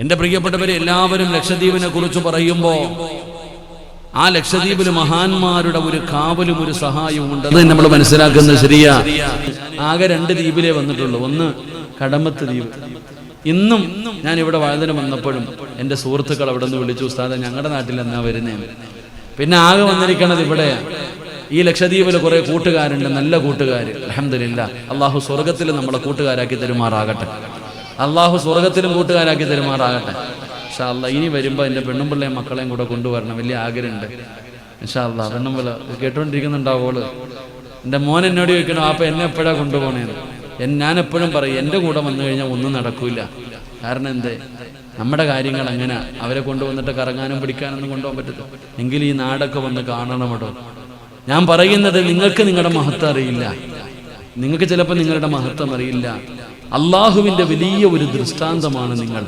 എൻ്റെ പ്രിയപ്പെട്ടവരെ, എല്ലാവരും ലക്ഷദ്വീപിനെ കുറിച്ച് പറയുമ്പോൾ ആ ലക്ഷദ്വീപിൽ മഹാന്മാരുടെ ഒരു കാവലും ഒരു സഹായവും ഉണ്ട്. അത് നമ്മൾ മനസ്സിലാക്കുന്നത് ശരിയാ. ആകെ 2 ദ്വീപിലേ വന്നിട്ടുള്ളൂ. ഒന്ന് കടമത്ത് ദ്വീപ്. ഇന്നും ഞാൻ ഇവിടെ വഴുതന വന്നപ്പോഴും എൻ്റെ സുഹൃത്തുക്കൾ അവിടെ നിന്ന് വിളിച്ചു, ഉസ്താദെ ഞങ്ങളുടെ നാട്ടിൽ എന്നാ വരുന്നേ. പിന്നെ ആകെ വന്നിരിക്കണത് ഇവിടെ ഈ ലക്ഷദ്വീപിൽ കുറെ കൂട്ടുകാരുണ്ട്, നല്ല കൂട്ടുകാർ. അൽഹംദുലില്ലാഹ്, അള്ളാഹു സ്വർഗത്തിൽ നമ്മളെ കൂട്ടുകാരാക്കി തരുമാറാകട്ടെ. അള്ളാഹു സ്വർഗത്തിലും കൂട്ടുകാരാക്കി തരുമാറാകട്ടെ. ഇൻഷാ അല്ലാഹ് ഇനി വരുമ്പോൾ എൻ്റെ പെണ്ണുമ്പിള്ളയും മക്കളെയും കൂടെ കൊണ്ടുവരണം, വലിയ ആഗ്രഹമുണ്ട്. ഇൻഷാ അല്ലാഹ് പെണ്ണുമ്പിള്ള കേട്ടോണ്ടിരിക്കുന്നുണ്ടാവുള്ളൂ. എൻ്റെ മോൻ എന്നോട് ചോദിക്കണം, അപ്പം എന്നെ എപ്പോഴാണ് കൊണ്ടുപോകണേന്ന്. ഞാൻ എപ്പോഴും പറയും, എൻ്റെ കൂടെ വന്നു കഴിഞ്ഞാൽ ഒന്നും നടക്കൂല. കാരണം എന്തേ, നമ്മുടെ കാര്യങ്ങൾ അങ്ങനെ അവരെ കൊണ്ടുവന്നിട്ട് കറങ്ങാനും പിടിക്കാനൊന്നും കൊണ്ടുപോകാൻ പറ്റത്തില്ല. എങ്കിലും ഈ നാടൊക്കെ വന്ന് കാണണമടോ. ഞാൻ പറയുന്നത് നിങ്ങൾക്ക് നിങ്ങളുടെ മഹത്വം അറിയില്ല, നിങ്ങൾക്ക് ചിലപ്പോൾ നിങ്ങളുടെ മഹത്വം അറിയില്ല. അള്ളാഹുവിൻ്റെ വലിയ ഒരു ദൃഷ്ടാന്തമാണ് നിങ്ങൾ.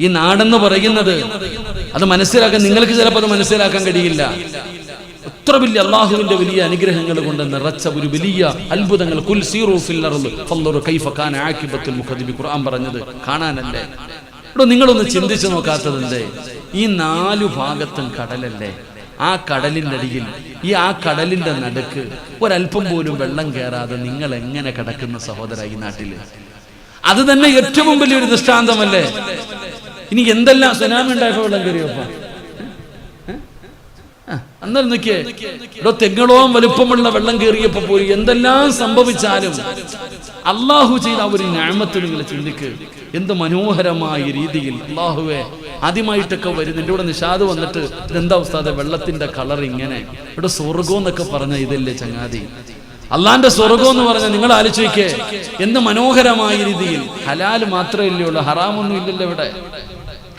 ഈ നാടെന്ന് പറയുന്നത് അത് മനസ്സിലാക്കാൻ നിങ്ങൾക്ക് ചിലപ്പോൾ അത് മനസ്സിലാക്കാൻ കഴിയില്ല. എത്ര വലിയ അള്ളാഹുവിന്റെ വലിയ അനുഗ്രഹങ്ങൾ കൊണ്ട് നിറച്ച ഒരു വലിയ അത്ഭുതങ്ങൾ. കുൽ സീറൂ ഫിൽ അർള് ഫൻദുറു കൈഫ കാന ആഖിബത്തുൽ മുഖദ്ദിബി, ഖുർആൻ പറഞ്ഞത് കാണാനല്ലേ? ഇവിടെ നിങ്ങളൊന്ന് ചിന്തിച്ചു നോക്കാത്തത് എന്തേ? ഈ 4 ഭാഗത്തും കടലല്ലേ? ആ കടലിൻ്റെ അടിയിൽ ആ കടലിന്റെ നടുക്ക് ഒരല്പം പോലും വെള്ളം കയറാതെ നിങ്ങൾ എങ്ങനെ കിടക്കുന്ന സഹോദര ഈ നാട്ടില്? അത് തന്നെ ഏറ്റവും വലിയൊരു ദൃഷ്ടാന്തമല്ലേ? ഇനി എന്തെല്ലാം സുനാമി ഉണ്ടായപ്പോ വെള്ളം കയറിയപ്പോ അന്നേരം നോക്കിയേ, ഇവിടെ തെങ്ങളോളം വലുപ്പമുള്ള വെള്ളം കയറിയപ്പോ പോയി എന്തെല്ലാം സംഭവിച്ചാലും അള്ളാഹു ചെയ്ത ഒരു നിഅമത്ത് നിങ്ങൾ ചിന്തിക്ക്. എന്ത് മനോഹരമായ രീതിയിൽ അള്ളാഹുവെ ആദ്യമായിട്ടൊക്കെ വരുന്നു. എൻ്റെ കൂടെ നിഷാദ് വന്നിട്ട് ഇതെന്താ ഉസ്താദെ വെള്ളത്തിന്റെ കളർ ഇങ്ങനെ? ഇവിടെ സ്വർഗം എന്നൊക്കെ പറഞ്ഞ ഇതല്ലേ ചങ്ങാതി? അള്ളാന്റെ സ്വർഗം എന്ന് പറഞ്ഞാൽ നിങ്ങൾ ആലോചിക്കേ, എന്ത് മനോഹരമായ രീതിയിൽ. ഹലാൽ മാത്രമല്ലേ ഉള്ളൂ, ഹറാമൊന്നും ഇല്ലല്ലോ ഇവിടെ.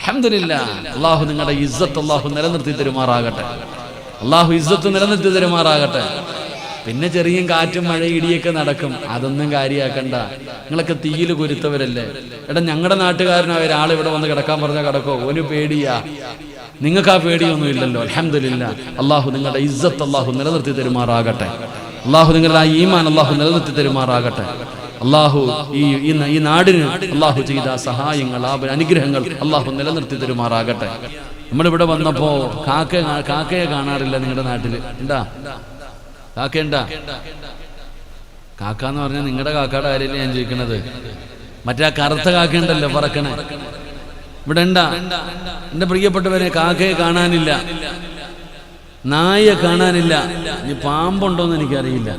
അൽഹംദുലില്ലാഹ്, അള്ളാഹു നിങ്ങളുടെ ഇസ്സത്ത് അള്ളാഹു നിലനിർത്തി തരുമാറാകട്ടെ. അള്ളാഹു ഇസ്സത്ത് നിലനിർത്തി തരുമാറാകട്ടെ. പിന്നെ ചെറിയ കാറ്റും മഴ ഇടിയൊക്കെ നടക്കും, അതൊന്നും കാര്യമാക്കണ്ട. നിങ്ങളൊക്കെ തീയിൽ കുരുത്തവരല്ലേ. എടാ, ഞങ്ങളുടെ നാട്ടുകാരനായ ഒരാൾ ഇവിടെ വന്ന് കിടക്കാൻ പറഞ്ഞാൽ കിടക്കോ? ഒരു പേടിയാ? നിങ്ങൾക്ക് ആ പേടിയൊന്നും ഇല്ലല്ലോ. അൽഹംദുലില്ലാഹ്, അള്ളാഹു നിങ്ങളുടെ ഇസ്സത്ത് അള്ളാഹു നിലനിർത്തി തരുമാറാകട്ടെ. അള്ളാഹു നിങ്ങളുടെ ആ ഈമാൻ അള്ളാഹു നിലനിർത്തി തരുമാറാകട്ടെ. അള്ളാഹു ഈ നാടിന് അള്ളാഹു ചെയ്ത സഹായങ്ങൾ, ആ അനുഗ്രഹങ്ങൾ അള്ളാഹു നിലനിർത്തി തരുമാറാകട്ടെ. നമ്മളിവിടെ വന്നപ്പോ കാക്കയെ കാണാറില്ല നിങ്ങളുടെ നാട്ടില്. ഉണ്ടാ കാക്കയുണ്ടാ? കാക്ക എന്ന് പറഞ്ഞാൽ നിങ്ങളുടെ കാക്കയുടെ കാര്യമല്ലേ ഞാൻ ചോദിക്കണത്. മറ്റേ ആ കറുത്ത കാക്കയുണ്ടല്ലോ പറക്കണേ, ഇവിടെ ഉണ്ടാ? എന്റെ പ്രിയപ്പെട്ടവരെ, കാക്കയെ കാണാനില്ല, നായയെ കാണാനില്ല, ഇനി പാമ്പുണ്ടോന്ന് എനിക്കറിയില്ല.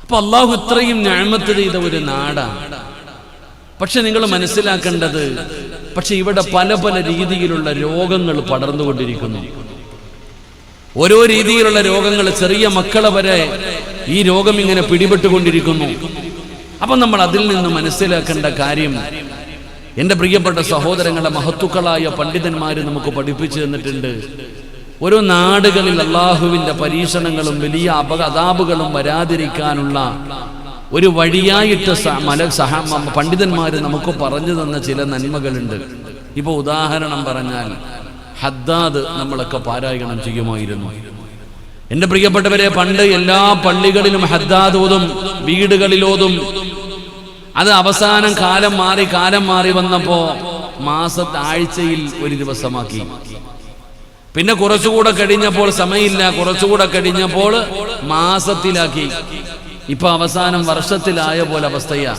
അപ്പൊ അള്ളാഹു ഇത്രയും നിഅമത്ത് ചെയ്ത ഒരു നാടാണ്. പക്ഷെ നിങ്ങൾ മനസ്സിലാക്കേണ്ടത്, പക്ഷെ ഇവിടെ പല പല രീതിയിലുള്ള രോഗങ്ങൾ പടർന്നുകൊണ്ടിരിക്കുന്നു. ഓരോ രീതിയിലുള്ള രോഗങ്ങൾ, ചെറിയ മക്കളെ വരെ ഈ രോഗം ഇങ്ങനെ പിടിപെട്ടുകൊണ്ടിരിക്കുന്നു. അപ്പൊ നമ്മൾ അതിൽ നിന്ന് മനസ്സിലാക്കേണ്ട കാര്യം, എൻ്റെ പ്രിയപ്പെട്ട സഹോദരങ്ങളെ, മഹത്തുക്കളായ പണ്ഡിതന്മാര് നമുക്ക് പഠിപ്പിച്ചു തന്നിട്ടുണ്ട്. ഓരോ നാടുകളിൽ അള്ളാഹുവിന്റെ പരീക്ഷണങ്ങളും വലിയ അതാപുകളും വരാതിരിക്കാനുള്ള ഒരു വഴിയായിട്ട് പണ്ഡിതന്മാര് നമുക്ക് പറഞ്ഞു തന്ന ചില നന്മകളുണ്ട്. ഇപ്പൊ ഉദാഹരണം പറഞ്ഞാൽ, ഹദ്ദാദ് നമ്മളൊക്കെ പാരായണം ചെയ്യുമായിരുന്നു. എൻ്റെ പ്രിയപ്പെട്ടവരെ, പണ്ട് എല്ലാ പള്ളികളിലും ഹദ്ദാദ് ഓതും, വീടുകളിലോതും. അത് അവസാനം കാലം മാറി വന്നപ്പോ ആഴ്ചയിൽ ഒരു ദിവസമാക്കി. പിന്നെ കുറച്ചുകൂടെ കഴിഞ്ഞപ്പോൾ സമയമില്ല, കുറച്ചുകൂടെ കഴിഞ്ഞപ്പോൾ മാസത്തിലാക്കി. ഇപ്പൊ അവസാനം വർഷത്തിലായ പോലെ അവസ്ഥയാ.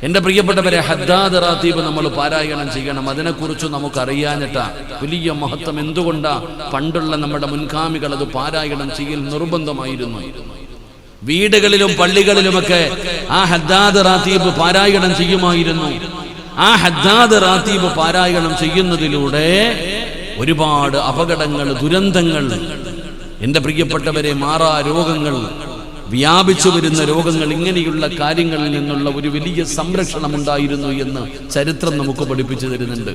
എൻ്റെ പ്രിയപ്പെട്ടവരെ, ഹദ്ദാദ് റാത്തീബ് നമ്മൾ പാരായണം ചെയ്യണം. അതിനെക്കുറിച്ച് നമുക്കറിയാനിട്ടാ വലിയ മഹത്വം. എന്തുകൊണ്ടാ? പണ്ടുള്ള നമ്മുടെ മുൻഗാമികൾ അത് പാരായണം ചെയ്യൽ നിർബന്ധമായിരുന്നു. വീടുകളിലും പള്ളികളിലുമൊക്കെ ആ ഹദ്ദാദ് റാത്തീബ് പാരായണം ചെയ്യുമായിരുന്നു. ആ ഹദ്ദാദ് റാത്തീബ് പാരായണം ചെയ്യുന്നതിലൂടെ ഒരുപാട് അപകടങ്ങൾ, ദുരന്തങ്ങൾ, എൻ്റെ പ്രിയപ്പെട്ടവരെ, മാറാ രോഗങ്ങൾ, വ്യാപിച്ചു വരുന്ന രോഗങ്ങൾ, ഇങ്ങനെയുള്ള കാര്യങ്ങളിൽ നിന്നുള്ള ഒരു വലിയ സംരക്ഷണം ഉണ്ടായിരുന്നു എന്ന് ചരിത്രം നമുക്ക് പഠിപ്പിച്ചു തരുന്നുണ്ട്.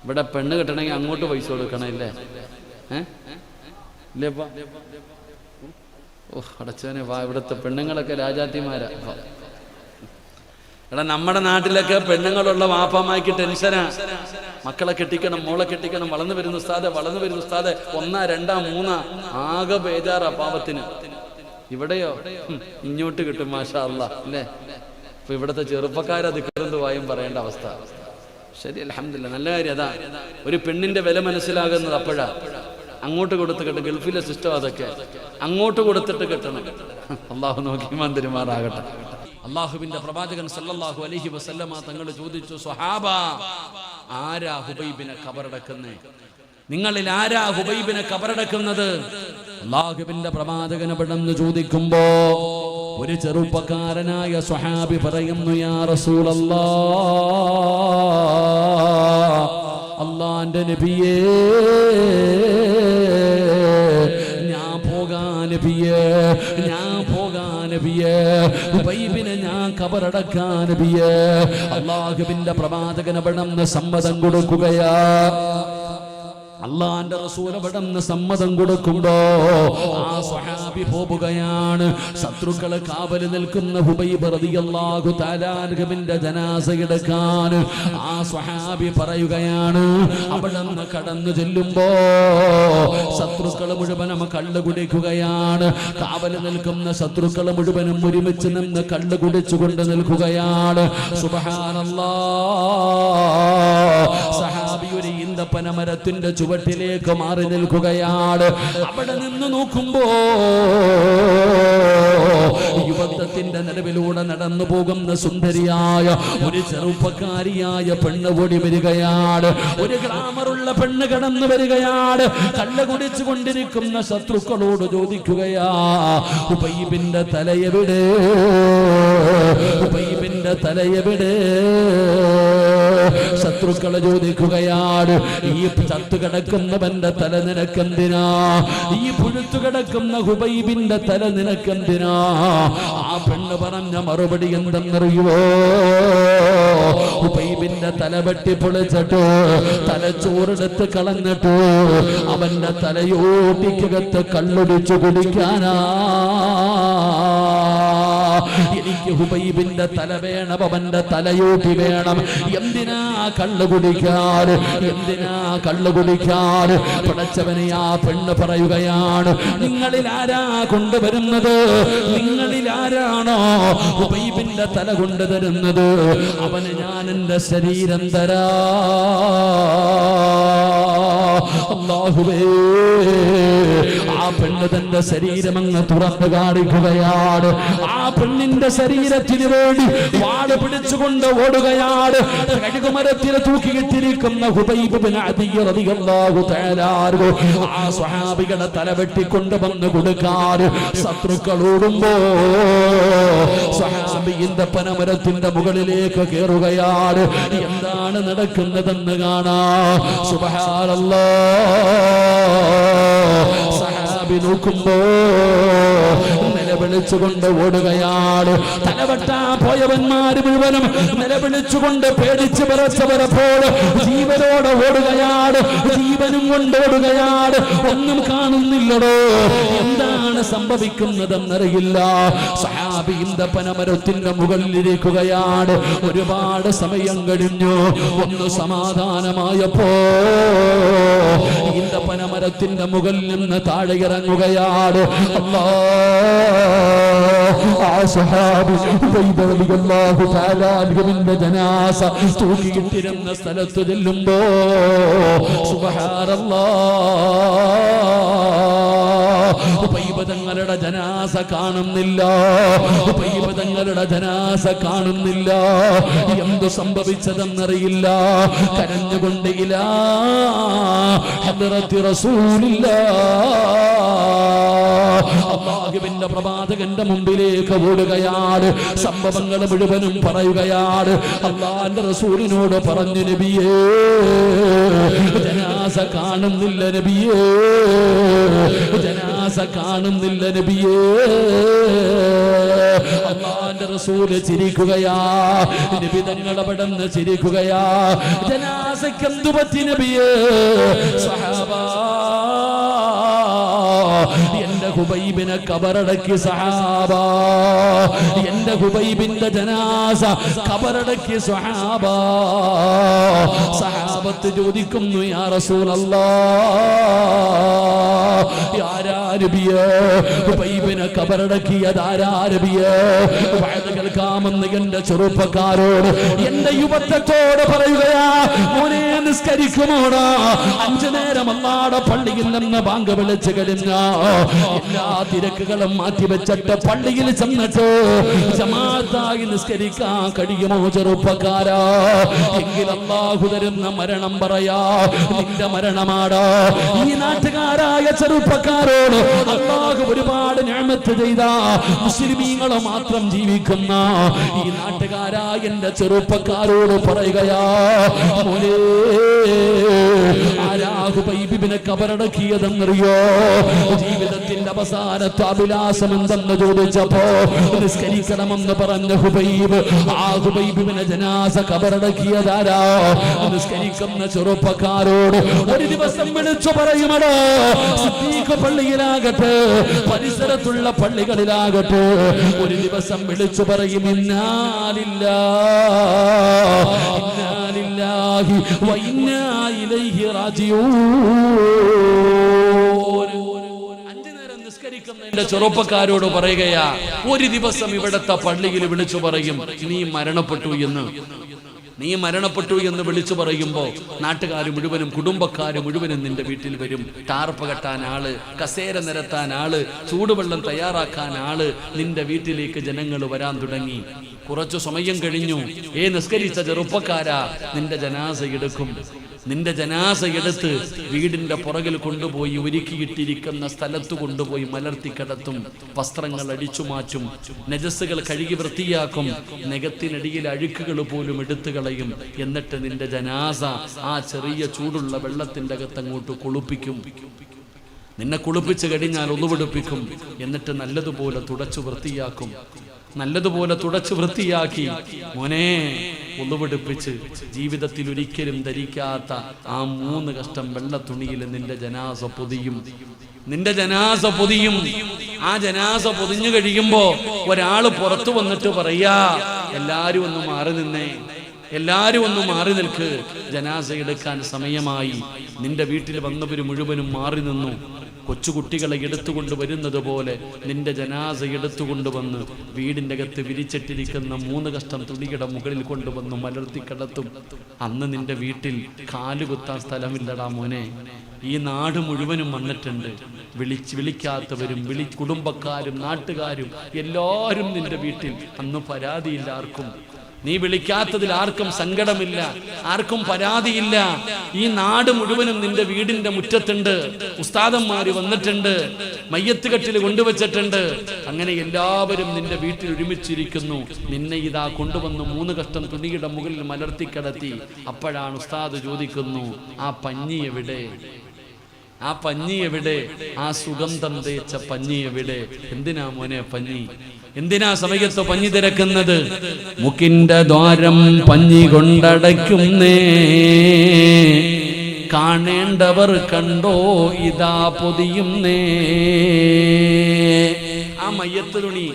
ഇവിടെ പെണ്ണ് കെട്ടണമെങ്കിൽ അങ്ങോട്ട് പൈസ കൊടുക്കണം, ഇല്ലേ? ഇല്ലേപ്പാ? അടച്ചവനെ വാ, ഇവിടുത്തെ പെണ്ണുങ്ങളൊക്കെ രാജാത്തിമാരാ. എടാ, നമ്മുടെ നാട്ടിലൊക്കെ പെണ്ണുങ്ങളുള്ള വാപ്പമാർക്ക് ടെൻഷനാ. മക്കളെ കെട്ടിക്കണം, മോളെ കെട്ടിക്കണം, വളർന്നു വരുന്ന ഉസ്താദെ, 1, 2, 3 ആകെ ബേജാറാ പാവത്തിന്. ഇവിടെയോ ഇങ്ങോട്ട് കിട്ടും, മാഷാ അല്ലാഹ്, അല്ലേ? അപ്പൊ ഇവിടുത്തെ ചെറുപ്പക്കാരെ ദിക്റും വായും പറയേണ്ട അവസ്ഥ. ശരി, അൽഹംദുലില്ലാ, നല്ല കാര്യം. അതാ ഒരു പെണ്ണിന്റെ വില മനസ്സിലാകുന്നത് അപ്പോഴാ. അങ്ങോട്ട് കൊടുത്ത് കെട്ടും, ഗൾഫിലെ സിസ്റ്റം അതൊക്കെ. അങ്ങോട്ട് കൊടുത്തിട്ട് കെട്ടണം. അള്ളാഹു നോക്കി മന്ദിരമാറാകട്ടെ. അള്ളാഹുവിന്റെ പ്രവാചകൻ സല്ലല്ലാഹു അലൈഹി വസല്ലമ തങ്ങൾ ചോദിച്ചു, സ്വഹാബ, ആരാ ഹുബൈബിനെ ഖബറടക്കുന്നേ? നിങ്ങളിൽ ആരാ ഹുബൈബിനെ ഖബറടക്കുന്നത്? അള്ളാഹുവിന്റെ പ്രവാചകൻ പെട്ടെന്ന് ചോദിക്കുമ്പോ ഒരു ചെറുപ്പക്കാരനായ സ്വഹാബി പറയുന്നു, യാ റസൂലല്ലാഹ്, അല്ലാഹുവിന്റെ നബിയേ, ഞാൻ പോകാൻ നബിയേ, ഹുബൈബിനെ ഞാൻ ഖബറടക്കാൻ നബിയേ. അള്ളാഹുവിന്റെ പ്രവാചകൻ പെട്ടെന്ന് സമ്മതം കൊടുക്കുകയാ. അള്ളാന്റെ റസൂൽ അവിടുന്ന് സമ്മതം കൊടുക്കുമ്പോ ആ സ്വഹാബി പോവുകയാണ്. ശത്രുക്കള് കാവല് നിൽക്കുന്ന ഹുബൈബ് റളിയല്ലാഹു തആല അൻഹുവിന്റെ ജനാസ എടുക്കാൻ ആ സ്വഹാബി പറയുകയാണ്. അവിടുന്ന് കടന്നു ചെല്ലുമ്പോ ശത്രുക്കള് മുഴുവനും കള്ളു കുടിക്കുകയാണ്. കാവല് നിൽക്കുന്ന ശത്രുക്കള് മുഴുവനും ഒരുമിച്ച് നിന്ന് കള്ളു കുടിച്ചുകൊണ്ട് നിൽക്കുകയാണ്. സുബ്ഹാനല്ലാഹ്. സഹാബി ഒരു ഈന്തപ്പന മരത്തിന്റെ ചുവട്ടിലേക്ക് മാറി നിൽക്കുകയാണ്. അവിടെ നിന്ന് നോക്കുമ്പോ യുവത്വത്തിന്റെ നടുവിലൂടെ നടന്നു പോകുന്ന സുന്ദരിയായ ഒരു ചെറുപ്പക്കാരിയായ പെണ്ണ് ഓടി വരികയാണ്. ഒരു ഗ്ലാമറുള്ള പെണ്ണ് കടന്നു വരികയാണ്. കള്ള കുടിച്ചു കൊണ്ടിരിക്കുന്ന ശത്രുക്കളോട് ചോദിക്കുകയാ, ഹുബൈബിന്റെ തലയെവിടെ? ഹുബൈബിന്റെ തലയെവിടെ? ശത്രുക്കളെ ചോദിക്കുകയാണ്, ഈ ചത്തു കിടക്കുന്നവന്റെ തല നിനക്കെന്തിനാ? ഈ പുഴുത്തു കിടക്കുന്ന ഹുബൈബിന്റെ തല നിനക്കെന്തിനാ? ആ പെണ്ണ് പറഞ്ഞ മറുപടി എന്തെന്നറിയുവോ? ഹുബൈബിന്റെ തല വെട്ടി പൊളിച്ചിട്ട് തലച്ചോറെടുത്ത് കളഞ്ഞിട്ട് അവന്റെ തലയോട്ടിക്കകത്ത് കള്ളൊടിച്ചു കുടിക്കാനാ. എനിക്ക് ഹുബൈബിന്റെ തല വേണം, അവന്റെ തലയോട്ടി വേണം. എന്തിനാ കള്ളു കുടിക്കാൻ? എന്തിനാ കള്ളു കുടിക്കാൻ? പടച്ചവനെ ആ പെണ്ണ് പറയുകയാണ്, നിങ്ങളിൽ ആരാ കൊണ്ടുവരുന്നത്? നിങ്ങളിൽ ആരാണോ ഹുബൈബിന്റെ തല കൊണ്ടുതരുന്നത്? അവന് ഞാൻ എന്റെ ശരീരം തരാ. അല്ലാഹുവേ, ആ പെണ്ണ് തന്റെ ശരീരം അങ്ങ് തുറന്നു കാണിക്കുകയാണ്. ആ പെണ്ണിന്റെ ശരീരത്തിന് വേണ്ടി വാള് പിടിച്ചുകൊണ്ട് ഓടുകയാണ്. കഴുകുമരത്തിലെ തൂക്കിയിട്ടിരിക്കുന്ന ഹുബൈബ് ബിൻ അദി റളിയല്ലാഹു തആല ആ സ്വഹാബികളെ തല വെട്ടിക്കൊണ്ടുവന്ന് കൊടുക്കാൻ ശത്രുക്കൾ ഓടുമ്പോ സ്വഹാബി ഈന്തപ്പനമരത്തിന്റെ മുകളിലേക്ക് കയറുകയാണ്. എന്താണ് നടക്കുന്നതെന്ന് കാണാം. സുബ്ഹാനല്ലാഹ്. സ്വഹാബി നോക്കുമ്പോ നിലവിളിച്ചുകൊണ്ട് ഓടുകയാണ്. തലവെട്ടാ പോയവന്മാര് മുഴുവനും നിലവിളിച്ചുകൊണ്ട് പേടിച്ച് വിറച്ചവരപ്പോൾ ജീവനോടെ ഓടുകയാണ്. ജീവനും കൊണ്ട് ഓടുകയാണ്. ഒന്നും കാണുന്നില്ലടോ. എന്താണ് സംഭവിക്കുന്നതെന്നറിയില്ല. സഹാബി ഈന്തപ്പനമരത്തിന്റെ മുകളിലിരിക്കുകയാണ്. ഒരുപാട് സമയം കഴിഞ്ഞു. ഒന്ന് സമാധാനമായപ്പോ ഈന്തപ്പനമരത്തിന്റെ മുകളിൽ നിന്ന് താഴെ ഇറങ്ങുകയാണ്. ജനാസ തൂക്കിയിട്ടിരുന്ന സ്ഥലത്ത് ചെല്ലുമ്പോ സുബ്ഹാനല്ലാഹ്, തങ്ങളുടെ ജനാസ കാണുന്നില്ല. തങ്ങളുടെ ജനാസ കാണുന്നില്ല. എന്തു സംഭവിച്ചതെന്നറിയില്ല. കരഞ്ഞുകൊണ്ട് ഇലാ ഹദ്റത്തി റസൂലില്ലാഹ്, അല്ലാഹുവിന്റെ പ്രവാചകന്റെ മുമ്പിലേക്ക് ഓടുകയാണ്. സംഭവങ്ങൾ മുഴുവനും പറയുകയാണ്. അല്ലാഹുവിന്റെ റസൂലിനോട് പറഞ്ഞു, നബിയേ, ജനാസ കാണുന്നില്ല നബിയേ, ജനാസ കാണുന്നില്ല നബിയേ. അല്ലാഹുവിന്റെ റസൂൽ ചിരിക്കുകയാ. നബി തങ്ങൾ അവിടുന്ന് ചിരിക്കുകയാ. ജനാസയ്ക്ക് എന്തു പറ്റി നബിയേ? സ്വഹാബാ, എന്റെ ഹുബൈബിനെ ഖബറടക്കി സഹാബ. എന്റെ ഹുബൈബിന്റെ ജനാസ ഖബറടക്കി സഹാബ. സഹാബത്ത് ചോദിക്കുന്നു, യാ റസൂലല്ലാഹ്, ആരാ ഹുബൈബിനെ കബറടക്കിയതാരാരബിയേ? വഅദ് കേൾക്കാമെന്ന് എന്റെ ചെറുപ്പക്കാരോട്, എന്റെ യുവത്വത്തോട് പറയുകയാ, മോനെ നിസ്കരിക്കുമോടാ? 5 നേരം അല്ലാഹുവിന്റെ പള്ളിയിൽ നിന്ന് ബാങ്ക് വിളിച്ചു കഴിഞ്ഞ എല്ലാ തിരക്കുകളും മാറ്റിവെച്ചിട്ട് പള്ളിയിൽ ചെന്നിട്ട് ജമാഅത്തായി നിസ്കരിക്കാൻ കഴിയുമോ ചെറുപ്പക്കാരാ? എങ്കിൽ അല്ലാഹു തരുന്ന മരണം പറയാ നിന്റെ മരണമാടാ. ഈ നാട്ടുകാരായ ചെറുപ്പക്കാരോട് അല്ലാഹു ഒരുപാട് നിഅമത്ത് ചെയ്ത മുസ്ലിമീങ്ങളെ മാത്രം ജീവിക്കുന്ന ഈ നാട്ടുകാരായ എന്റെ ചെറുപ്പക്കാരോട് പറയുകയാ, മോനെ ആരാ ഹുബൈബിനെ കബറടക്കിയതെന്നറിയോ? ജീവിതത്തിന്റെ അവസാനത്തെ അഭിലാഷം എന്തെന്ന് ചോദിച്ചപ്പോ നിസ്കരിക്കണമെന്ന് പറഞ്ഞ ഹുബൈബ്, ആ ഹുബൈബിനെ ജനാസ കബറടക്കിയതാരാ? നിസ്കരിക്കുന്ന ചെറുപ്പക്കാരോട് ഒരു ദിവസം വിളിച്ചു പറയുമടോ, സിദ്ദീഖ് പള്ളിയിലാകട്ടെ പരിസരത്തുള്ള പള്ളികളിലാകട്ടെ ഒരു ദിവസം വിളിച്ചു പറയും, ഇന്നാ ലില്ലാഹി വ ഇന്നാ ഇലൈഹി റാജിഊൻ. 5 നേരം നിസ്കരിക്കുന്ന എന്റെ ചെറുപ്പക്കാരോട് പറയുകയാ, ഒരു ദിവസം ഇവിടത്തെ പള്ളിയിൽ വിളിച്ചു പറയും, നീ മരണപ്പെട്ടു എന്ന് വിളിച്ചു പറയുമ്പോ നാട്ടുകാർ മുഴുവനും കുടുംബക്കാർ മുഴുവനും നിന്റെ വീട്ടിൽ വരും. ടാർപ്പ് കെട്ടാൻ ആള്, കസേര നിരത്താൻ ആള്, ചൂടുവെള്ളം തയ്യാറാക്കാൻ ആള്, നിന്റെ വീട്ടിലേക്ക് ജനങ്ങൾ വരാൻ തുടങ്ങി. കുറച്ചു സമയം കഴിഞ്ഞു, നിസ്കരിച്ച ചെറുപ്പക്കാരാ, നിന്റെ ജനാസ എടുക്കും. നിന്റെ ജനാസ എടുത്ത് വീടിന്റെ പുറകിൽ കൊണ്ടുപോയി ഒരുക്കിയിട്ടിരിക്കുന്ന സ്ഥലത്ത് കൊണ്ടുപോയി മലർത്തി കിടത്തും. വസ്ത്രങ്ങൾ അടിച്ചു മാറ്റും, നജസ്സുകൾ കഴുകി വൃത്തിയാക്കും, നഖത്തിനടിയിൽ അഴുക്കുകൾ പോലും എടുത്തു കളയും. എന്നിട്ട് നിന്റെ ജനാസ ആ ചെറിയ ചൂടുള്ള വെള്ളത്തിന്റെ അകത്ത് അങ്ങോട്ട് കുളിപ്പിക്കും. നിന്നെ കുളിപ്പിച്ചു കഴിഞ്ഞാൽ ഒന്നുപിടിപ്പിക്കും. എന്നിട്ട് നല്ലതുപോലെ തുടച്ചു വൃത്തിയാക്കും. നല്ലതുപോലെ തുടച്ചു വൃത്തിയാക്കി മോനെ ഒന്നുപിടിപ്പിച്ച് ജീവിതത്തിൽ ഒരിക്കലും ധരിക്കാത്ത ആ 3 കഷ്ടം വെള്ള തുണിയിൽ നിന്റെ ജനാസ പൊതിയും. ആ ജനാസ പൊതിഞ്ഞു കഴിയുമ്പോ ഒരാള് പുറത്തു വന്നിട്ട് പറയാ, എല്ലാരും ഒന്ന് മാറി നിൽക്ക്, ജനാസ എടുക്കാൻ സമയമായി. നിന്റെ വീട്ടിൽ വന്നവര് മുഴുവനും മാറി നിന്നു. കൊച്ചുകുട്ടികളെ എടുത്തുകൊണ്ട് വരുന്നത് പോലെ നിന്റെ ജനാസ എടുത്തുകൊണ്ടുവന്ന് വീടിൻ്റെ അകത്ത് വിരിച്ചിട്ടിരിക്കുന്ന 3 കഷ്ടം തുണിയുടെ മുകളിൽ കൊണ്ടുവന്ന് മലർത്തി കിടത്തും. അന്ന് നിന്റെ വീട്ടിൽ കാലുകുത്താൻ സ്ഥലമില്ലടാ മോനെ. ഈ നാട് മുഴുവനും വന്നിട്ടുണ്ട്. വിളിക്കാത്തവരും കുടുംബക്കാരും നാട്ടുകാരും എല്ലാവരും നിന്റെ വീട്ടിൽ. അന്ന് പരാതിയില്ല ആർക്കും. നീ വിളിക്കാത്തതിൽ ആർക്കും സങ്കടമില്ല, ആർക്കും പരാതിയില്ല. ഈ നാട് മുഴുവനും നിന്റെ വീടിന്റെ മുറ്റത്തുണ്ട്. ഉസ്താദന്മാര് വന്നിട്ടുണ്ട്, മയ്യത്ത് കെട്ടിൽ കൊണ്ടുവച്ചിട്ടുണ്ട്. അങ്ങനെ എല്ലാവരും നിന്റെ വീട്ടിൽ ഒരുമിച്ചിരിക്കുന്നു. നിന്നെ ഇതാ കൊണ്ടുവന്ന് 3 കഷ്ടം തുണിയുടെ മുകളിൽ മലർത്തി കിടത്തി. അപ്പോഴാണ് ഉസ്താദ് ചോദിക്കുന്നു, ആ പഞ്ഞി എവിടെ? ആ സുഗന്ധം തേച്ച പഞ്ഞി എവിടെ? എന്തിനാ മോനെ പഞ്ഞി? എന്തിനാ സമയത്ത് പഞ്ഞി തിരക്കുന്നത്? മുക്കിന്റെ ദ്വാരം പഞ്ഞി കൊണ്ടടയ്ക്കുന്നേ, കാണേണ്ടവർ കണ്ടോ ഇതാ പൊതിയുന്നേ. ആ മയ്യത്ത് തുണി,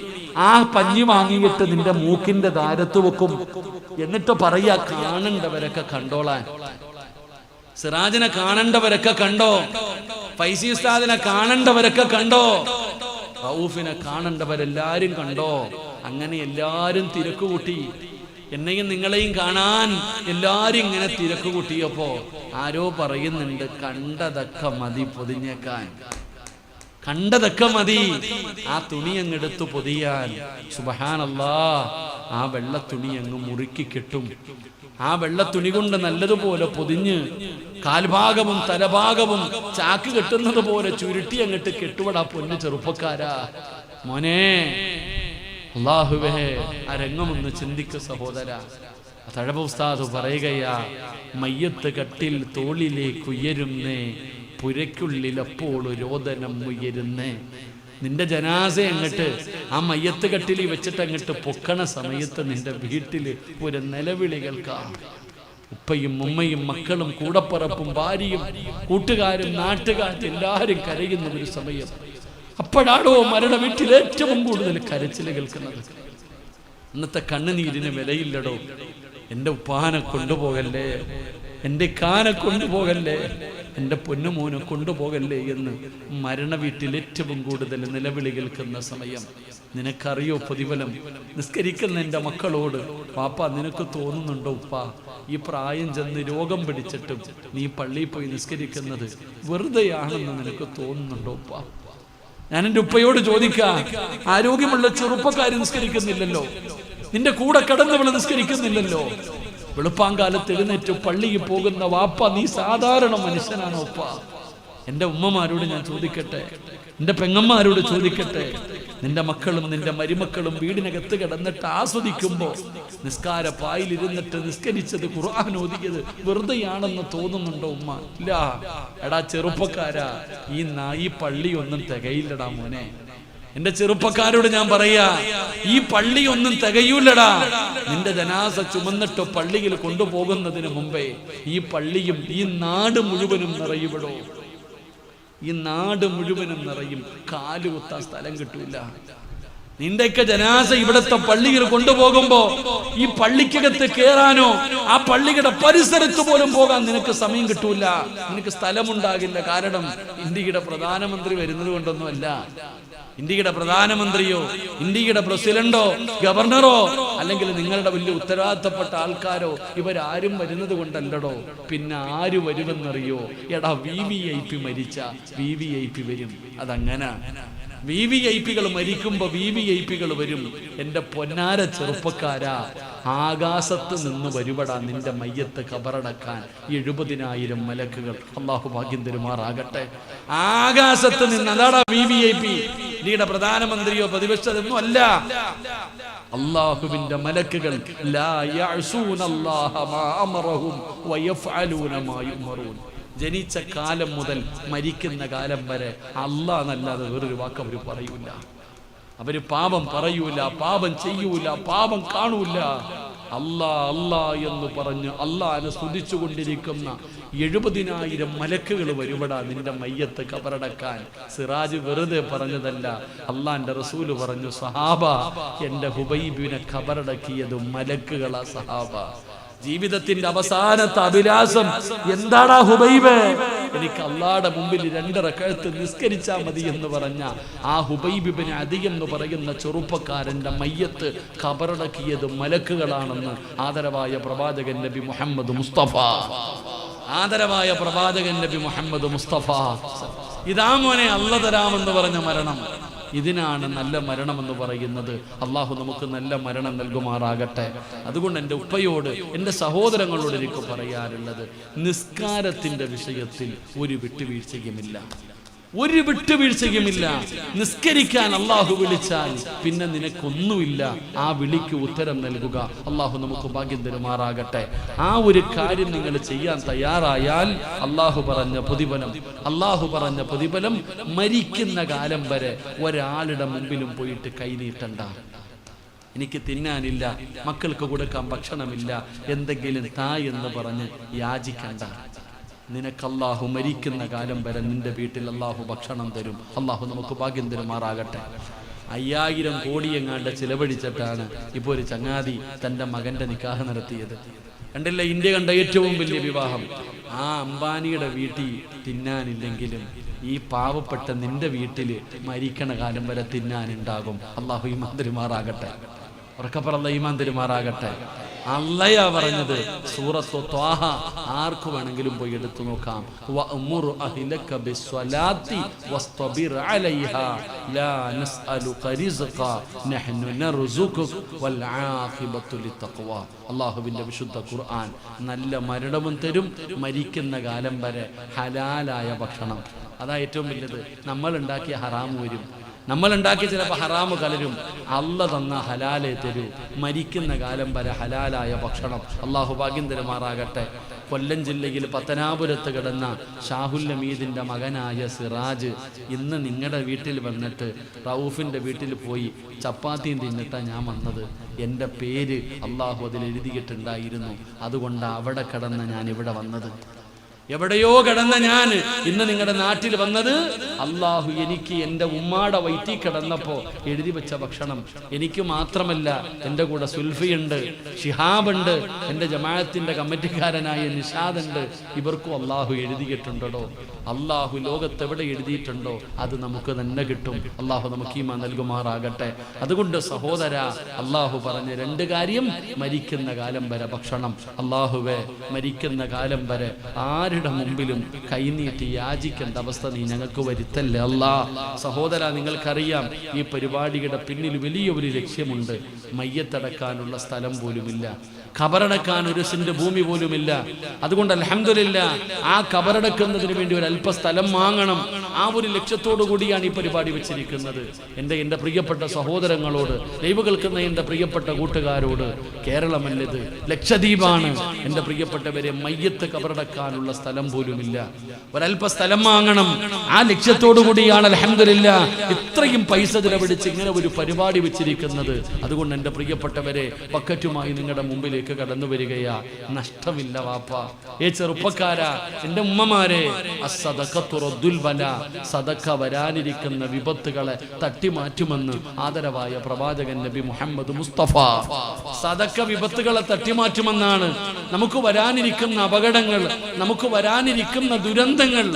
ആ പഞ്ഞി വാങ്ങിയിട്ട് നിന്റെ മൂക്കിന്റെ ദ്വാരത്ത് വെക്കും. എന്നിട്ട് പറയാ, കാണേണ്ടവരൊക്കെ കണ്ടോളാൻ. സിറാജിനെ കാണേണ്ടവരൊക്കെ കണ്ടോ, ഫൈസി ഉസ്താദിനെ കാണേണ്ടവരൊക്കെ കണ്ടോ, റൌഫിനെ കാണേണ്ടവരെല്ലാരും കണ്ടോ. അങ്ങനെ എല്ലാരും തിരക്ക് കൂട്ടി. എന്നെയും നിങ്ങളെയും കാണാൻ എല്ലാരും ഇങ്ങനെ തിരക്ക് കൂട്ടിയപ്പോ ആരോ പറയുന്നുണ്ട്, കണ്ടതൊക്കെ മതി പൊതിഞ്ഞേക്കാൻ, കണ്ടതൊക്കെ മതി ആ തുണി അങ്ങെടുത്ത് പൊതിയാൻ. സുബ്ഹാനല്ലാഹ്, ആ വെള്ള തുണി അങ്ങ് മുറുക്കി കെട്ടും. ആ വെള്ള തുണി കൊണ്ട് നല്ലതുപോലെ പൊതിഞ്ഞ് കാൽഭാഗവും തലഭാഗവും ചാക്ക് കെട്ടുന്നത് പോലെ ചുരുട്ടി അങ്ങോട്ട് കെട്ടുവടാ പൊന്നു ചെറുപ്പക്കാരാ. മോനെ, അല്ലാഹുവേ, ആ രംഗമൊന്ന് ചിന്തിക്കു സഹോദര. തഴവ ഉസ്താദ് പറയുകയാ, മയ്യത്ത് കട്ടിൽ തോളിലേക്ക് ഉയരുന്നേ, പുരയ്ക്കുള്ളിൽ അപ്പോൾ രോദനം ഉയരുന്നേ. നിന്റെ ജനാസ അങ്ങട്ട് ആ മയ്യത്ത് കട്ടിലിൽ വെച്ചിട്ട് അങ്ങോട്ട് പൊക്കണ സമയത്ത് നിന്റെ വീട്ടില് ഒരു നിലവിളി കേൾക്കാം. ഉപ്പയും ഉമ്മയും മക്കളും കൂടപ്പറപ്പും ഭാര്യയും കൂട്ടുകാരും നാട്ടുകാരും എല്ലാവരും കരയുന്ന ഒരു സമയം. അപ്പോഴാണോ മരണ വീട്ടിൽ ഏറ്റവും കൂടുതൽ കരച്ചിൽ കേൾക്കുന്നത്. ഇന്നത്തെ കണ്ണുനീരിന് വിലയില്ലടോ. എൻ്റെ ഉപ്പാനെ കൊണ്ടുപോകല്ലേ, എൻ്റെ കാനെ കൊണ്ടുപോകല്ലേ, എൻ്റെ പൊന്നുമോനെ കൊണ്ടുപോകല്ലേ എന്ന് മരണ വീട്ടിൽ ഏറ്റവും കൂടുതൽ നിലവിളി കേൾക്കുന്ന സമയം. നിനക്കറിയോ പ്രതിഫലം? നിസ്കരിക്കുന്ന എൻ്റെ മക്കളോട്, പാപ്പ നിനക്ക് തോന്നുന്നുണ്ടോ ഉപ്പ ഈ പ്രായം ചെന്ന് രോഗം പിടിച്ചിട്ടും നീ പള്ളിയിൽ പോയി നിസ്കരിക്കുന്നത് വെറുതെയാണെന്ന് നിനക്ക് തോന്നുന്നുണ്ടോ ഉപ്പ? ഞാൻ എൻ്റെ ഉപ്പയോട് ചോദിക്കാം, ആരോഗ്യമുള്ള ചെറുപ്പക്കാർ നിസ്കരിക്കുന്നില്ലല്ലോ, നിന്റെ കൂടെ കടന്നവൾ നിസ്കരിക്കുന്നില്ലല്ലോ. വെളുപ്പാങ്കാലത്ത് എഴുന്നേറ്റ് പള്ളിയിൽ പോകുന്ന വാപ്പ, നീ സാധാരണ മനുഷ്യനാണോ ഉപ്പ? എൻ്റെ ഉമ്മമാരോട് ഞാൻ ചോദിക്കട്ടെ, എൻ്റെ പെങ്ങന്മാരോട് ചോദിക്കട്ടെ, നിന്റെ മക്കളും നിന്റെ മരുമക്കളും വീടിനകത്ത് കിടന്നിട്ട് ആസ്വദിക്കുമ്പോൾ നിസ്കാര പായിലിരുന്നിട്ട് നിസ്കരിച്ചത്, ഖുർആൻ ഓതിയത് വെറുതെയാണെന്ന് തോന്നുന്നുണ്ടോ ഉമ്മ? ഇല്ല. എടാ ചെറുപ്പക്കാരാ, ഈ പള്ളി ഒന്നും തികയില്ലടാ മോനെ. എന്റെ ചെറുപ്പക്കാരോട് ഞാൻ പറയാ, ഈ പള്ളി ഒന്നും തികയൂലടാ. നിന്റെ ജനാസ ചുമന്നിട്ട് പള്ളിയിൽ കൊണ്ടുപോകുന്നതിന് മുമ്പേ ഈ പള്ളിയും ഈ നാട് മുഴുവനും നിറയുവിടോ. ഈ നാട് മുഴുവനും നിറയും. കാലുകുത്താൻ സ്ഥലം കിട്ടൂല. നിന്റെയൊക്കെ ജനാസ ഇവിടത്തെ പള്ളിയിൽ കൊണ്ടുപോകുമ്പോ ഈ പള്ളിക്കകത്ത് കേറാനോ ആ പള്ളിയുടെ പരിസരത്ത് പോലും പോകാൻ നിനക്ക് സമയം കിട്ടൂല, നിനക്ക് സ്ഥലമുണ്ടാകില്ല. കാരണം ഇന്ത്യയുടെ പ്രധാനമന്ത്രി വരുന്നത് കൊണ്ടൊന്നുമല്ല. ഇന്ത്യയുടെ പ്രധാനമന്ത്രിയോ ഇന്ത്യയുടെ പ്രസിഡന്റോ ഗവർണറോ അല്ലെങ്കിൽ നിങ്ങളുടെ വലിയ ഉത്തരവാദിത്തപ്പെട്ട ആൾക്കാരോ ഇവരാരും വരുന്നത് കൊണ്ടല്ലടോ. പിന്നെ ആര് വരുമെന്നറിയോ? എടാ VVIP മരിച്ച VVIP വരും. അതങ്ങനെ VVIPകൾ മരിക്കുമ്പോ VVIPകൾ വരും. എന്റെ പൊന്നാര ചെറുപ്പക്കാരാ, ആകാശത്ത് നിന്ന് വരുവടാ നിന്റെ മയ്യത്ത് കബറടക്കാൻ 70,000 മലക്കുകൾ. അള്ളാഹു ഭാഗ്യം തരുമാറാകട്ടെ. ആകാശത്ത് നിന്ന്. അതാടാ VVIP. ഇന്ത്യയുടെ പ്രധാനമന്ത്രിയോ പ്രതിപക്ഷമൊന്നും അല്ല. അള്ളാഹുവിന്റെ മലക്കുകൾ ലാ യഅസൂനല്ലാഹ മാ അമറഹും വയഫ്അലൂന മാ യുമറൂൻ. ജനിച്ച കാലം മുതൽ മരിക്കുന്ന കാലം വരെ അല്ലാഹ് എന്നല്ലാതെ വേറൊരു വാക്ക് അവർ പറയൂല. അവര് പാപം പറയൂല, പാപം ചെയ്യൂല, പാപം കാണൂല. അല്ലാ അല്ലാ എന്ന് പറഞ്ഞ് അല്ലാഹനെ സ്തുതിച്ചു കൊണ്ടിരിക്കുന്ന 70,000 മലക്കുകൾ വരുവടാ നിന്റെ മയ്യത്ത് കബറടക്കാൻ. സിറാജ് വെറുതെ പറഞ്ഞതല്ല, അള്ളാന്റെ റസൂല് പറഞ്ഞു, സഹാബ എന്റെ ഹുബൈബിനെ കബറടക്കിയത് മലക്കുകളാ സഹാബ. ജീവിതത്തിന്റെ അവസാനത്തെ അഭിലാഷം എന്താടാ ഹുബൈബേ? എനിക്ക് അള്ളാഹുടെ മുമ്പിൽ 2 റക്അത്ത് നിസ്കരിച്ചാൽ മതി എന്ന് പറഞ്ഞ ആ ഹുബൈബ് ഇബ്നു അദി എന്ന് പറയുന്ന ചെറുപ്പക്കാരന്റെ മയ്യത്ത് ഖബറടക്കിയത് മലക്കുകളാണെന്ന് ആദരവായ പ്രവാചകൻ നബി മുഹമ്മദ് മുസ്തഫ. ആദരവായ പ്രവാചകൻ നബി മുഹമ്മദ് മുസ്തഫ. ഇതാ മോനെ അള്ള തരാമെന്ന് പറഞ്ഞ മരണം. ഇതിനാണ് നല്ല മരണമെന്ന് പറയുന്നത്. അള്ളാഹു നമുക്ക് നല്ല മരണം നൽകുമാറാകട്ടെ. അതുകൊണ്ട് എൻ്റെ ഉപ്പയോട്, എൻ്റെ സഹോദരങ്ങളോട് എനിക്ക് പറയാനുള്ളത്, നിസ്കാരത്തിൻ്റെ വിഷയത്തിൽ ഒരു വിട്ടുവീഴ്ചയുമില്ല. ഒരു വിട്ടുവീഴ്ചയുമില്ല. നിസ്കരിക്കാൻ അള്ളാഹു വിളിച്ചാൽ പിന്നെ നിനക്കൊന്നുമില്ല. ആ വിളിക്ക് ഉത്തരം നൽകുക. അള്ളാഹു നമുക്ക് ഭാഗ്യം തരുമാറാകട്ടെ. ആ ഒരു കാര്യം നിങ്ങൾ ചെയ്യാൻ തയ്യാറായാൽ അള്ളാഹു പറഞ്ഞ പ്രതിഫലം മരിക്കുന്ന കാലം വരെ ഒരാളുടെ മുമ്പിലും പോയിട്ട് കൈനീട്ടണ്ട. എനിക്ക് തിന്നാനില്ല, മക്കൾക്ക് കൊടുക്കാൻ ഭക്ഷണമില്ല, എന്തെങ്കിലും താ എന്ന് പറഞ്ഞ് യാചിക്കണ്ട. നിനക്ക് അള്ളാഹു മരിക്കുന്ന കാലം വരെ നിന്റെ വീട്ടിൽ അള്ളാഹു ഭക്ഷണം തരും. അള്ളാഹു നമുക്ക് ഭാഗ്യം തരുമാറാകട്ടെ. 5000 കോടി എങ്ങാണ്ട് ചിലവഴിച്ചിട്ടാണ് ഇപ്പോൾ ഒരു ചങ്ങാതി തൻ്റെ മകന്റെ നിക്കാഹ് നടത്തിയത്. കണ്ടില്ല, ഇന്ത്യ കണ്ട ഏറ്റവും വലിയ വിവാഹം. ആ അംബാനിയുടെ വീട്ടിൽ തിന്നാനില്ലെങ്കിലും ഈ പാവപ്പെട്ട നിന്റെ വീട്ടിൽ മരിക്കണ കാലം വരെ തിന്നാനുണ്ടാകും. അള്ളാഹു ഈമാൻ തരുമാറാകട്ടെ. ഉറക്കപ്പറല്ല ഈമാൻ തരുമാറാകട്ടെ. അള്ളയാ പറഞ്ഞത്. സൂറത്തു ത്വാഹ ആർക്ക് വേണമെങ്കിലും പോയി എടുത്തു നോക്കാം. വഅ്മുർ അഹ്ലക ബിസ്സലാത്തി വസ്തബിർ അലൈഹാ ലാ നസ്അലുക റിസ്ഖ നഹ്നു നർസുകുക വൽ ആഖിബത്തു ലിത്തഖ്വ. അല്ലാഹുവിന്റെ വിശുദ്ധ ഖുർആൻ നല്ല മരണവും തരും, മരിക്കുന്ന കാലം വരെ ഹലാലായ ഭക്ഷണം. അതാ ഏറ്റവും വലുത്. നമ്മൾ ഉണ്ടാക്കിയ ഹറാം വരും, നമ്മൾ ഉണ്ടാക്കി ചിലപ്പോൾ ഹറാമ് കലരും. അല്ല തന്ന ഹലാലെ തരൂ. മരിക്കുന്ന കാലം വരെ ഹലാലായ ഭക്ഷണം. അള്ളാഹു ഭാഗ്യം തരുമാറാകട്ടെ. കൊല്ലം ജില്ലയിൽ പത്തനാപുരത്ത് കിടന്ന ഷാഹുൽ ഹമീദിന്റെ മകനായ സിറാജ് ഇന്ന് നിങ്ങളുടെ വീട്ടിൽ വന്നിട്ട് റൌഫിന്റെ വീട്ടിൽ പോയി ചപ്പാത്തിയും തിന്നിട്ടാണ് ഞാൻ വന്നത്. എൻ്റെ പേര് അള്ളാഹു അതിൽ എഴുതിയിട്ടുണ്ടായിരുന്നു. അതുകൊണ്ട് അവിടെ കിടന്ന് ഞാൻ ഇവിടെ വന്നത്. എവിടെയോ കിടന്ന ഞാൻ ഇന്ന് നിങ്ങളുടെ നാട്ടിൽ വന്നത് അള്ളാഹു എനിക്ക് എൻ്റെ ഉമ്മാടെ വയറ്റിൽ കിടന്നപ്പോൾ എഴുതി വെച്ച ഭക്ഷണം എനിക്ക് മാത്രമല്ല, എൻ്റെ കൂടെ സുൽഫിയുണ്ട്, ഷിഹാബുണ്ട്, എൻ്റെ ജമാഅത്തിന്റെ കമ്മിറ്റിക്കാരനായ നിഷാദുണ്ട്, ഇവർക്കും അള്ളാഹു എഴുതിയിട്ടുണ്ടോ? അള്ളാഹു ലോകത്തെവിടെ എഴുതിയിട്ടുണ്ടോ അത് നമുക്ക് തന്നെ കിട്ടും. അള്ളാഹു നമുക്ക് ഈമാൻ നൽകുമാറാകട്ടെ. അതുകൊണ്ട് സഹോദര, അള്ളാഹു പറഞ്ഞ 2 കാര്യം, മരിക്കുന്ന കാലം വരെ ഭക്ഷണം. അള്ളാഹുവേ, മരിക്കുന്ന കാലം വരെ ആരുടെ മുമ്പിലും കൈനീട്ടി യാചിക്കേണ്ട അവസ്ഥ നീ ഞങ്ങൾക്ക് വരുത്തല്ലേ അല്ലാ. സഹോദര, നിങ്ങൾക്കറിയാം ഈ പരിപാടിയുടെ പിന്നിൽ വലിയ ഒരു ലക്ഷ്യമുണ്ട്. മയ്യത്തടക്കാനുള്ള സ്ഥലം പോലുമില്ല, ഖബറടക്കാൻ ഒരു സെന്റ് ഭൂമി പോലുമില്ല. അതുകൊണ്ട് അൽഹംദുലില്ലാഹ് ആ ഖബറടക്കുന്നതിന് വേണ്ടി ഒരു അല്പ സ്ഥലം വാങ്ങണം. ആ ഒരു ലക്ഷ്യത്തോടു കൂടിയാണ് ഈ പരിപാടി വെച്ചിരിക്കുന്നത്. എൻ്റെ പ്രിയപ്പെട്ട സഹോദരങ്ങളോട്, ലൈവ് കേൾക്കുന്ന എൻ്റെ പ്രിയപ്പെട്ട കൂട്ടുകാരോട്, കേരളമല്ലത്, ലക്ഷദ്വീപാണ്. എൻ്റെ പ്രിയപ്പെട്ടവരെ, മയ്യത്ത് ഖബറടക്കാനുള്ള സ്ഥലം പോലുമില്ല, ഒരല്പ സ്ഥലം വാങ്ങണം. ആ ലക്ഷ്യത്തോടു കൂടിയാണ് അൽഹംദുലില്ലാഹ് ഇത്രയും പൈസ ചിലവഴിച്ച് ഇങ്ങനെ ഒരു പരിപാടി വെച്ചിരിക്കുന്നത്. അതുകൊണ്ട് എൻ്റെ പ്രിയപ്പെട്ടവരെ, ബക്കറ്റുമായി നിങ്ങളുടെ മുമ്പിലേക്ക് കടന്നു വരികയാ. നഷ്ടമില്ല വാപ്പ. ചെറുപ്പക്കാരാ, എൻ്റെ ഉമ്മമാരെ, സദഖ വരാനിരിക്കുന്ന വിപത്തുകളെ തട്ടിമാറ്റുമെന്ന് ആദരവായ പ്രവാചകൻ നബി മുഹമ്മദ് മുസ്തഫ. സദഖ വിപത്തുകളെ തട്ടിമാറ്റുമെന്നാണ്. നമുക്ക് വരാനിരിക്കുന്ന അപകടങ്ങൾ, നമുക്ക് വരാനിരിക്കുന്ന ദുരന്തങ്ങൾ,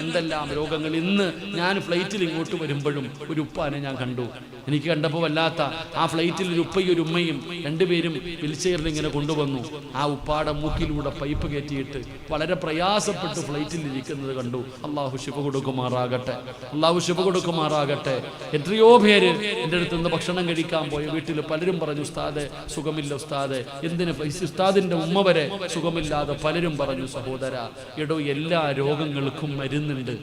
എന്തെല്ലാം രോഗങ്ങൾ. ഇന്ന് ഞാൻ ഫ്ലൈറ്റിൽ ഇങ്ങോട്ട് വരുമ്പോഴും ഒരു ഉപ്പാനെ ഞാൻ കണ്ടു. എനിക്ക് കണ്ടപ്പോൾ വല്ലാത്ത, ആ ഫ്ലൈറ്റിൽ ഒരു ഉപ്പയും ഒരു ഉമ്മയും 2 പേരും വീൽചെയറിൽ ഇങ്ങനെ കൊണ്ടുവന്നു. ആ ഉപ്പാടെ മൂക്കിലൂടെ പൈപ്പ് കയറ്റിയിട്ട് വളരെ പ്രയാസപ്പെട്ട് ഫ്ലൈറ്റിൽ ഇരിക്കുന്നത് കണ്ടു. അള്ളാഹു ശിഫ കൊടുക്കുമാറാകട്ടെ, അള്ളാഹു ശിഫ കൊടുക്കുമാറാകട്ടെ. എത്രയോ പേര് എൻ്റെ അടുത്ത് നിന്ന് ഭക്ഷണം കഴിക്കാൻ പോയ വീട്ടിൽ പലരും പറഞ്ഞു, ഉസ്താദെ സുഖമില്ല ഉസ്താദെ. എന്തിന് പൈസ? ഉസ്താദിന്റെ ഉമ്മ വരെ സുഖമില്ലാതെ പലരും പറഞ്ഞു. സഹോദര, എടോ, എല്ലാ രോഗങ്ങൾക്കും മരുന്നുണ്ട്,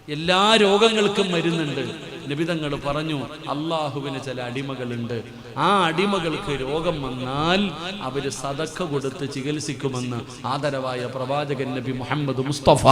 എല്ലാ രോഗങ്ങൾക്കും മരുന്നുണ്ട്. നബിതങ്ങൾ പറഞ്ഞു, അള്ളാഹുവിന് ചില അടിമകളുണ്ട്, ആ അടിമകൾക്ക് രോഗം വന്നാൽ അവര് സദഖ കൊടുത്ത് ചികിത്സിക്കുമെന്ന് ആദരവായ പ്രവാചകൻ നബി മുഹമ്മദ് മുസ്തഫ.